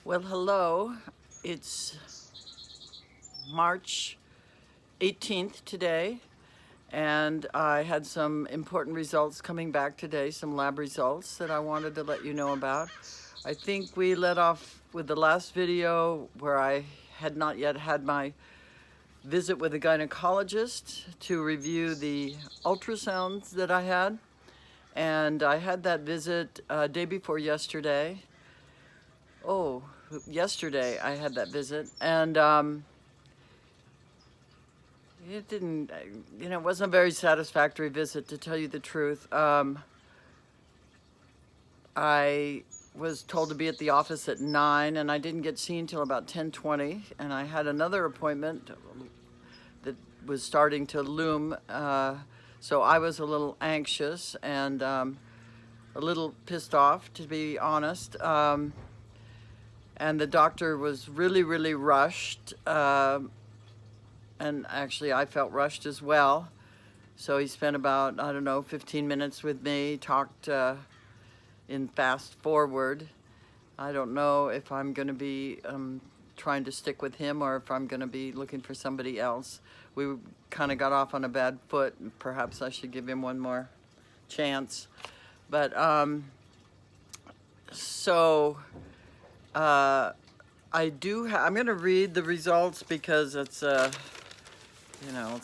Well, hello. It's March 18th today, and I had some important results coming back today, some lab results that I wanted to let you know about. I think we let off with the last video where I had not yet had my visit with a gynecologist to review the ultrasounds that I had. And I had that visit day before yesterday. Oh, yesterday I had that visit, and it didn't, it wasn't a very satisfactory visit, to tell you the truth. I was told to be at the office at 9, and I didn't get seen till about 10:20, and I had another appointment that was starting to loom, so I was a little anxious and a little pissed off, to be honest. And the doctor was really, really rushed, and actually I felt rushed as well. So he spent about, I don't know, 15 minutes with me, talked in fast forward. I don't know if I'm going to be trying to stick with him or if I'm going to be looking for somebody else. We kind of got off on a bad foot. Perhaps I should give him one more chance. But so I do I'm going to read the results because it's it's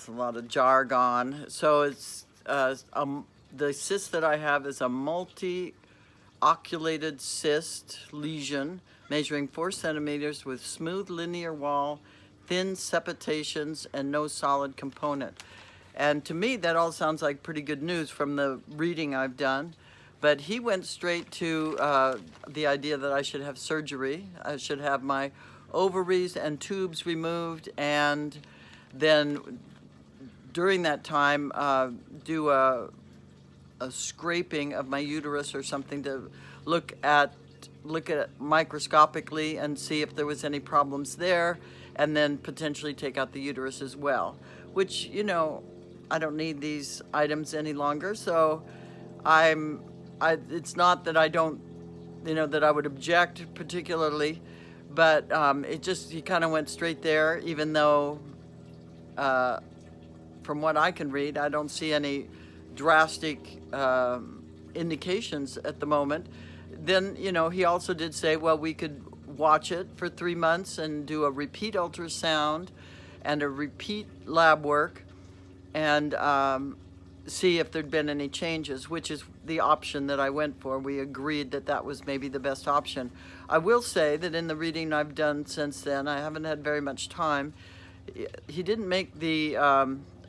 a lot of jargon. So it's the cyst that I have is a multi-oculated cyst lesion measuring 4 centimeters with smooth linear wall, thin septations, and no solid component. And to me, that all sounds like pretty good news from the reading I've done. But he went straight to the idea that I should have surgery. I should have my ovaries and tubes removed, and then during that time do a scraping of my uterus or something to look at microscopically and see if there was any problems there, and then potentially take out the uterus as well, which I don't need these items any longer. So it's not that I don't, that I would object particularly, but he kind of went straight there, even though from what I can read, I don't see any drastic indications at the moment. Then, he also did say, well, we could watch it for 3 months and do a repeat ultrasound and a repeat lab work and see if there'd been any changes, which is the option that I went for. We agreed that that was maybe the best option. I will say that in the reading I've done since then, I haven't had very much time. He didn't make the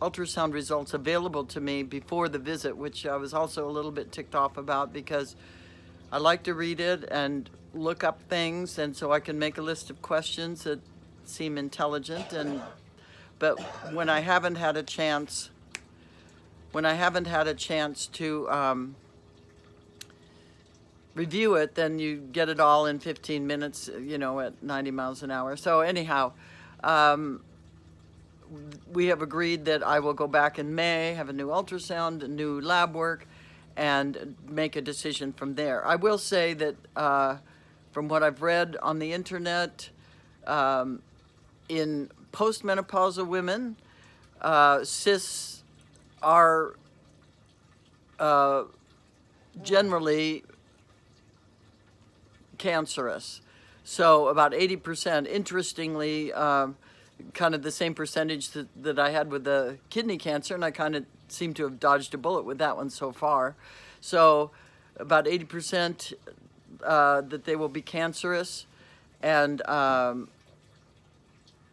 ultrasound results available to me before the visit, which I was also a little bit ticked off about, because I like to read it and look up things, and so I can make a list of questions that seem intelligent. But when I haven't had a chance to review it, then you get it all in 15 minutes, at 90 miles an hour. So anyhow, we have agreed that I will go back in May, have a new ultrasound, a new lab work, and make a decision from there. I will say that from what I've read on the internet, in postmenopausal women, cysts are generally cancerous. So about 80%, interestingly, kind of the same percentage that I had with the kidney cancer, and I kind of seem to have dodged a bullet with that one so far. So about 80% that they will be cancerous, and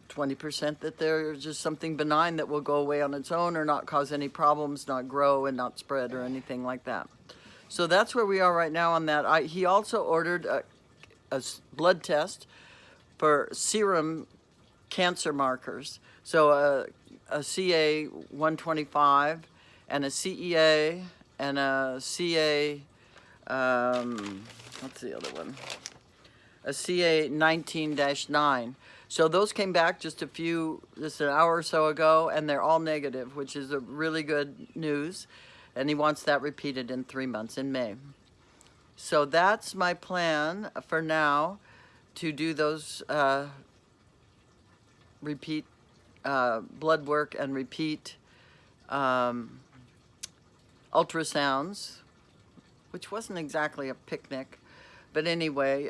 20% that they're just something benign that will go away on its own or not cause any problems, not grow and not spread or anything like that. So that's where we are right now on that. He also ordered a blood test for serum cancer markers. So a CA 125 and a CEA and a CA, what's the other one? A CA 19-9. So those came back just an hour or so ago, and they're all negative, which is a really good news. And he wants that repeated in 3 months in May. So that's my plan for now. to do those repeat blood work and repeat ultrasounds, which wasn't exactly a picnic, but anyway,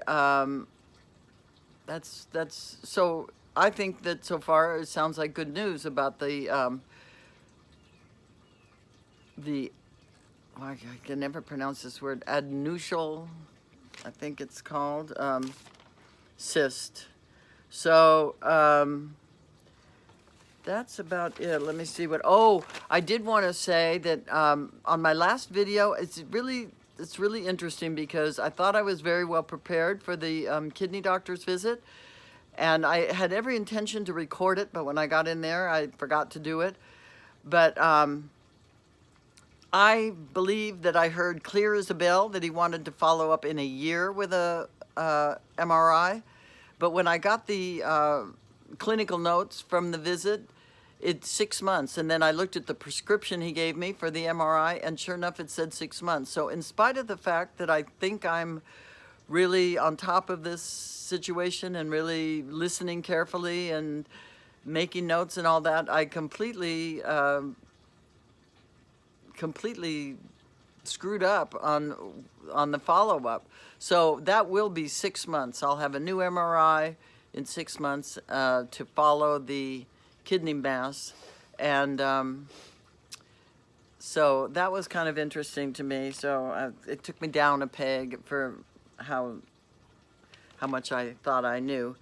that's so. I think that so far it sounds like good news about the well, I can never pronounce this word, adnexal, I think it's called, cyst. So that's about it. Let me see what, oh, I did want to say that on my last video, it's really interesting because I thought I was very well prepared for the kidney doctor's visit. And I had every intention to record it, but when I got in there, I forgot to do it. But I believe that I heard clear as a bell that he wanted to follow up in a year with a MRI. But when I got the clinical notes from the visit, it's 6 months. And then I looked at the prescription he gave me for the MRI, and sure enough, it said 6 months. So in spite of the fact that I think I'm really on top of this situation and really listening carefully and making notes and all that, I completely screwed up on the follow-up. So that will be 6 months. I'll have a new MRI in 6 months to follow the kidney mass. And so that was kind of interesting to me. So it took me down a peg for how much I thought I knew.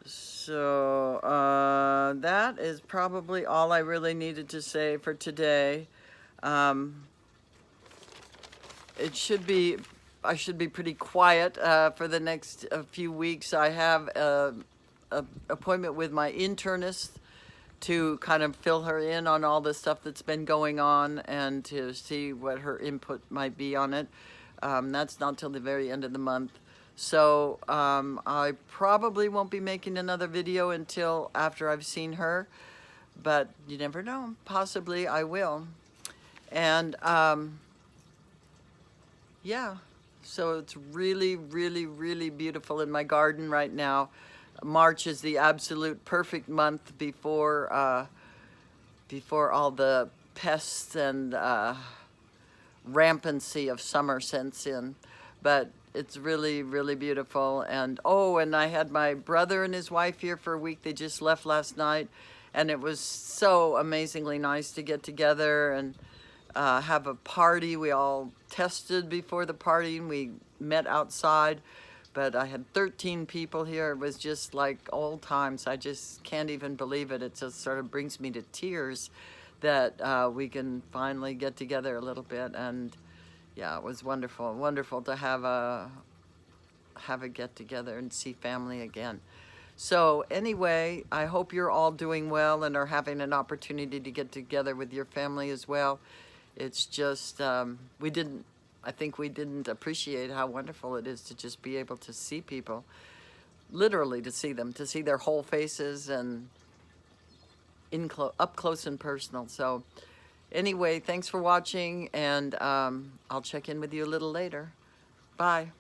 So that is probably all I really needed to say for today. It should be, I should be pretty quiet for the next few weeks. I have an appointment with my internist to kind of fill her in on all the stuff that's been going on and to see what her input might be on it. That's not till the very end of the month. So I probably won't be making another video until after I've seen her, but you never know. Possibly I will. And yeah, so it's really, really, really beautiful in my garden right now. March is the absolute perfect month before all the pests and rampancy of summer sets in. But it's really, really beautiful. And oh, and I had my brother and his wife here for a week. They just left last night, and it was so amazingly nice to get together and have a party. We all tested before the party, and we met outside. But I had 13 people here. It was just like old times. I just can't even believe it. It just sort of brings me to tears that we can finally get together a little bit. And yeah, it was wonderful. Wonderful to have a get together and see family again. So anyway, I hope you're all doing well and are having an opportunity to get together with your family as well. It's just, I think we didn't appreciate how wonderful it is to just be able to see people, literally to see them, to see their whole faces and up close and personal. So anyway, thanks for watching, and I'll check in with you a little later. Bye.